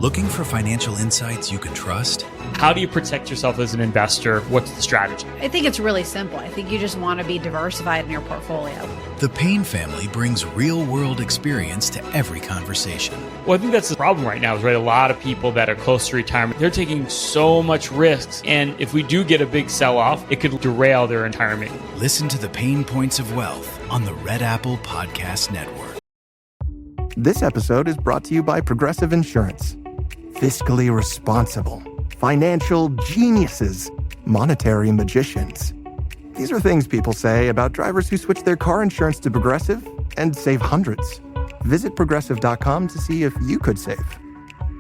Looking for financial insights you can trust? How do you protect yourself as an investor? What's the strategy? I think it's really simple. I think you just want to be diversified in your portfolio. The Payne family brings real-world experience to every conversation. Well, I think that's the problem right now is, right, a lot of people that are close to retirement, they're taking so much risks. And if we do get a big sell-off, it could derail their retirement. Listen to the Pain Points of Wealth on the Red Apple Podcast Network. This episode is brought to you by Progressive Insurance. Fiscally responsible, financial geniuses, monetary magicians. These are things people say about drivers who switch their car insurance to Progressive and save hundreds. Visit Progressive.com to see if you could save.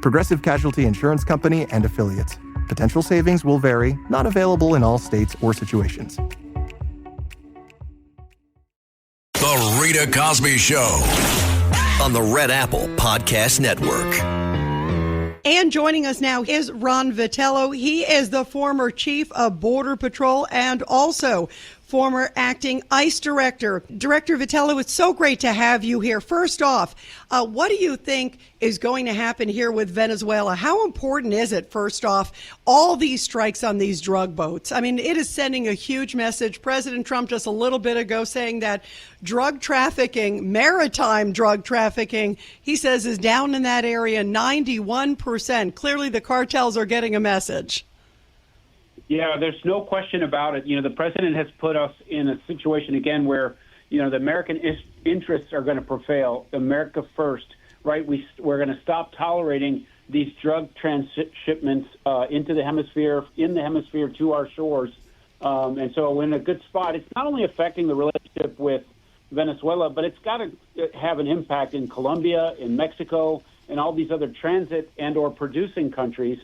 Progressive Casualty Insurance Company and Affiliates. Potential savings will vary, not available in all states or situations. The Rita Cosby Show on the Red Apple Podcast Network. And joining us now is Ron Vitiello. He is the former chief of Border Patrol and also former acting ICE director. Director Vitiello, it's so great to have you here. First off, what do you think is going to happen here with Venezuela? How important is it, first off, all these strikes on these drug boats? I mean, it is sending a huge message. President Trump just a little bit ago saying that drug trafficking, maritime drug trafficking, he says is down in that area 91%. Clearly the cartels are getting a message. Yeah, there's no question about it. You know, the president has put us in a situation again where, you know, the American interests are going to prevail. America first, right? We're going to stop tolerating these drug shipments into the hemisphere, to our shores. And so we're in a good spot. It's not only affecting the relationship with Venezuela, but it's got to have an impact in Colombia, in Mexico, and all these other transit and or producing countries.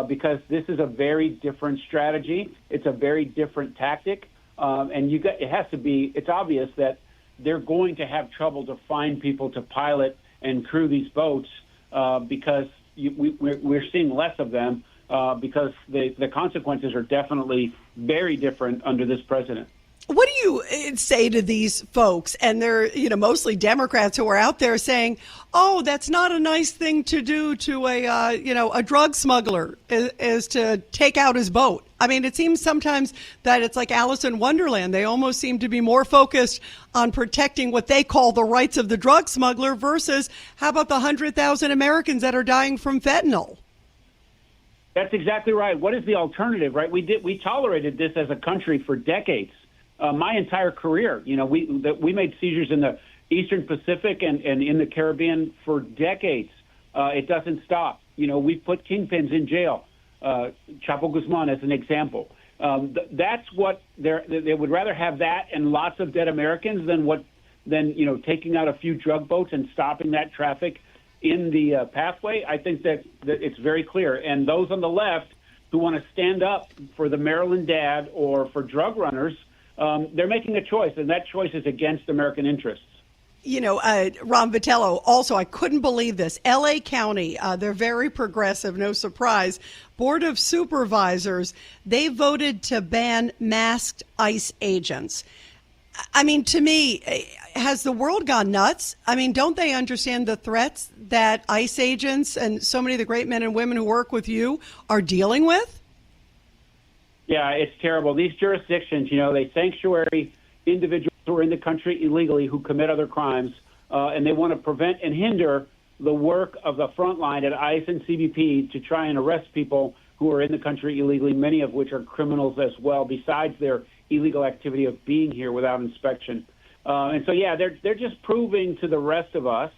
Because this is a very different strategy. It's a very different tactic. And it's obvious that they're going to have trouble to find people to pilot and crew these boats because we're seeing less of them because the consequences are definitely very different under this president. What do you say to these folks? And they're, mostly Democrats who are out there saying, "Oh, that's not a nice thing to do to a drug smuggler is to take out his boat." I mean, it seems sometimes that it's like Alice in Wonderland. They almost seem to be more focused on protecting what they call the rights of the drug smuggler versus how about the 100,000 Americans that are dying from fentanyl? That's exactly right. What is the alternative, right? We tolerated this as a country for decades. My entire career, we made seizures in the Eastern Pacific and in the Caribbean for decades. It doesn't stop. We've put kingpins in jail. Chapo Guzman as an example. That's what they would rather have that and lots of dead Americans than taking out a few drug boats and stopping that traffic in the pathway. I think that it's very clear. And those on the left who want to stand up for the Maryland dad or for drug runners, they're making a choice, and that choice is against American interests. Ron Vitiello, also, I couldn't believe this. L.A. County, they're very progressive, no surprise. Board of Supervisors, they voted to ban masked ICE agents. I mean, to me, has the world gone nuts? I mean, don't they understand the threats that ICE agents and so many of the great men and women who work with you are dealing with? Yeah, it's terrible. These jurisdictions, they sanctuary individuals who are in the country illegally who commit other crimes, and they want to prevent and hinder the work of the front line at ICE and CBP to try and arrest people who are in the country illegally, many of which are criminals as well, besides their illegal activity of being here without inspection. And so, yeah, they're just proving to the rest of us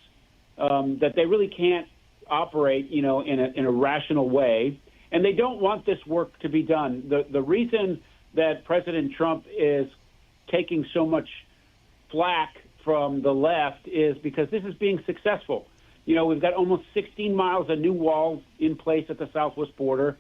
that they really can't operate, in a rational way. And they don't want this work to be done. The reason that President Trump is taking so much flack from the left is because this is being successful. We've got almost 16 miles of new wall in place at the southwest border.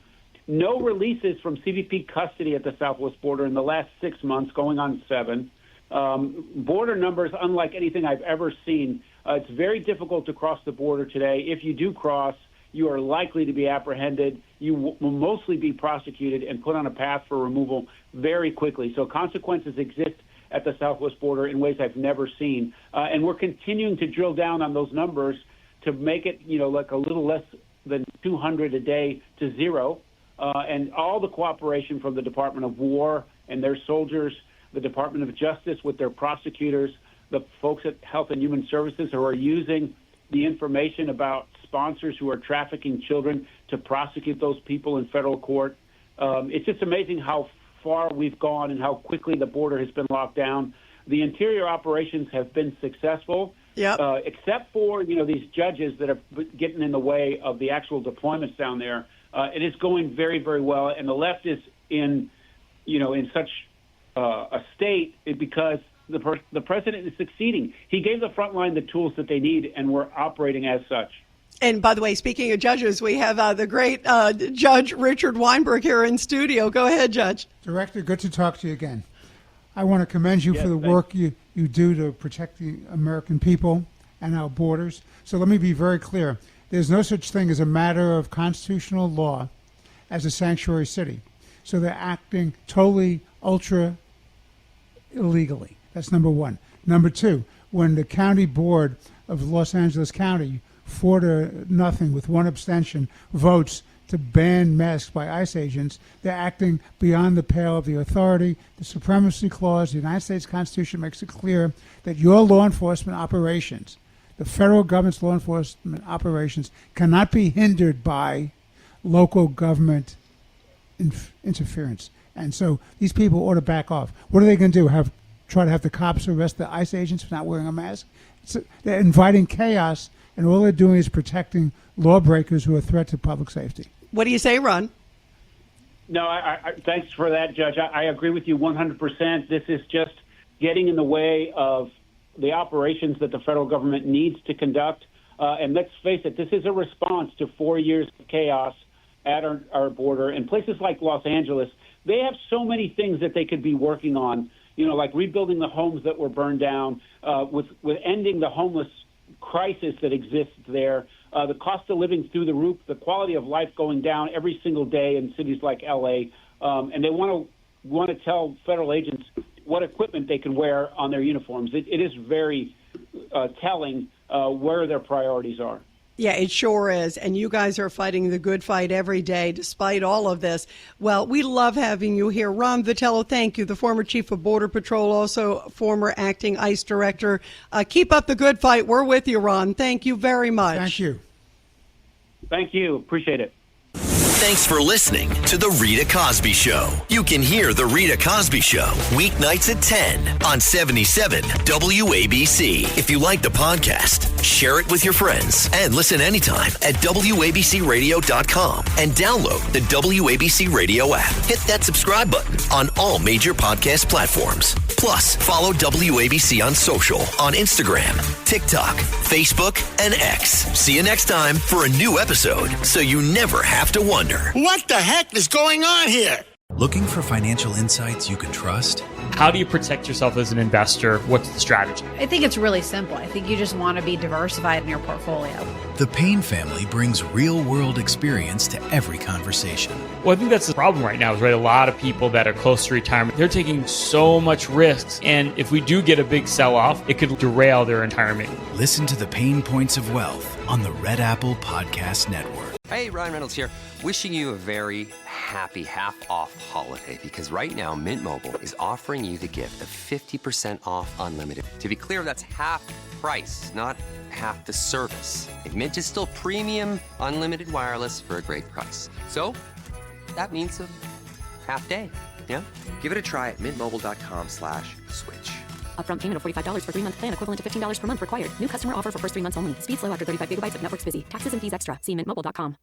No releases from CBP custody at the southwest border in the last 6 months, going on 7. Border numbers unlike anything I've ever seen. It's very difficult to cross the border today. If you do cross, you are likely to be apprehended. You will mostly be prosecuted and put on a path for removal very quickly. So consequences exist at the southwest border in ways I've never seen. And we're continuing to drill down on those numbers to make it, like a little less than 200 a day to zero. And all the cooperation from the Department of War and their soldiers, the Department of Justice with their prosecutors, the folks at Health and Human Services who are using the information about sponsors who are trafficking children to prosecute those people in federal court. It's just amazing how far we've gone and how quickly the border has been locked down. The interior operations have been successful, except for, these judges that are getting in the way of the actual deployments down there. It is going very, very well, and the left is in such a state because the president is succeeding. He gave the front line the tools that they need, and we're operating as such. And by the way, speaking of judges, we have the great Judge Richard Weinberg here in studio. Go ahead, Judge. Director, good to talk to you again. I want to commend you for the work you do to protect the American people and our borders. So let me be very clear. There's no such thing as a matter of constitutional law as a sanctuary city. So they're acting totally ultra illegally. That's number one. Number two, when the county board of Los Angeles County, 4-0 with one abstention, votes to ban masks by ICE agents, they're acting beyond the pale of the authority. The Supremacy Clause, the United States Constitution makes it clear that your law enforcement operations, the federal government's law enforcement operations, cannot be hindered by local government interference. And so these people ought to back off. What are they going to do? Try to have the cops arrest the ICE agents for not wearing a mask? They're inviting chaos, and all they're doing is protecting lawbreakers who are a threat to public safety. What do you say, Ron? No, thanks for that, Judge. I agree with you 100%. This is just getting in the way of the operations that the federal government needs to conduct. And let's face it, this is a response to 4 years of chaos at our border. And places like Los Angeles, they have so many things that they could be working on, like rebuilding the homes that were burned down, with ending the homeless crisis that exists there, the cost of living through the roof, the quality of life going down every single day in cities like L.A., and they want to tell federal agents what equipment they can wear on their uniforms. It is very telling where their priorities are. Yeah, it sure is. And you guys are fighting the good fight every day despite all of this. Well, we love having you here. Ron Vitiello, thank you. The former chief of Border Patrol, also former acting ICE director. Keep up the good fight. We're with you, Ron. Thank you very much. Thank you. Thank you. Appreciate it. Thanks for listening to The Rita Cosby Show. You can hear The Rita Cosby Show weeknights at 10 on 77 WABC. If you like the podcast, share it with your friends and listen anytime at WABCRadio.com and download the WABC Radio app. Hit that subscribe button on all major podcast platforms. Plus, follow WABC on social on Instagram, TikTok, Facebook, and X. See you next time for a new episode so you never have to wonder. What the heck is going on here? Looking for financial insights you can trust? How do you protect yourself as an investor? What's the strategy? I think it's really simple. I think you just want to be diversified in your portfolio. The Payne family brings real-world experience to every conversation. Well, I think that's the problem right now is, right, a lot of people that are close to retirement, they're taking so much risks. And if we do get a big sell-off, it could derail their retirement. Listen to the Pain Points of Wealth on the Red Apple Podcast Network. Hey, Ryan Reynolds here. Wishing you a very happy half-off holiday, because right now Mint Mobile is offering you the gift of 50% off unlimited. To be clear, that's half price, not half the service. And Mint is still premium unlimited wireless for a great price. So that means a half day, yeah? Give it a try at mintmobile.com/switch. Upfront payment of $45 for 3-month plan, equivalent to $15 per month required. New customer offer for first 3 months only. Speeds slow after 35 gigabytes if network's busy. Taxes and fees extra. See mintmobile.com.